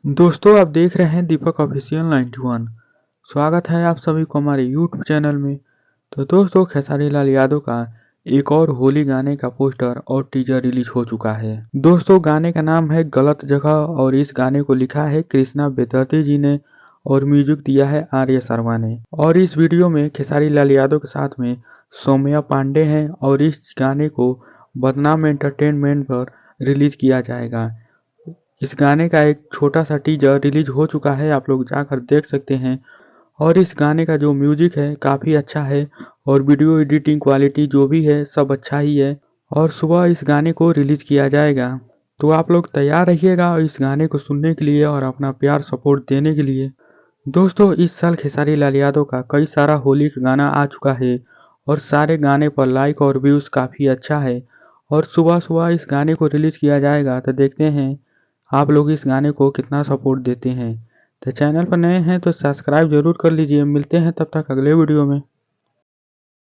दोस्तों आप देख रहे हैं दीपक ऑफिशियल 91। स्वागत है आप सभी को हमारे यूट्यूब चैनल में। तो दोस्तों खेसारी लाल यादव का एक और होली गाने का पोस्टर और टीजर रिलीज हो चुका है। दोस्तों गाने का नाम है गलत जगह और इस गाने को लिखा है कृष्णा बेदर्ती जी ने और म्यूजिक दिया है आर्य शर्मा ने। और इस वीडियो में खेसारी लाल यादव के साथ में सौम्या पांडे हैं और इस गाने को बदनाम एंटरटेनमेंट पर रिलीज किया जाएगा। इस गाने का एक छोटा सा टीजर रिलीज हो चुका है, आप लोग जाकर देख सकते हैं। और इस गाने का जो म्यूजिक है काफ़ी अच्छा है और वीडियो एडिटिंग क्वालिटी जो भी है सब अच्छा ही है। और सुबह इस गाने को रिलीज किया जाएगा, तो आप लोग तैयार रहिएगा इस गाने को सुनने के लिए और अपना प्यार सपोर्ट देने के लिए। दोस्तों इस साल खेसारी लाल यादव का कई सारा होली का गाना आ चुका है और सारे गाने पर लाइक और व्यूज़ काफ़ी अच्छा है। और सुबह सुबह इस गाने को रिलीज किया जाएगा, तो देखते हैं आप लोग इस गाने को कितना सपोर्ट देते हैं। तो चैनल पर नए हैं तो सब्सक्राइब जरूर कर लीजिए। मिलते हैं तब तक अगले वीडियो में।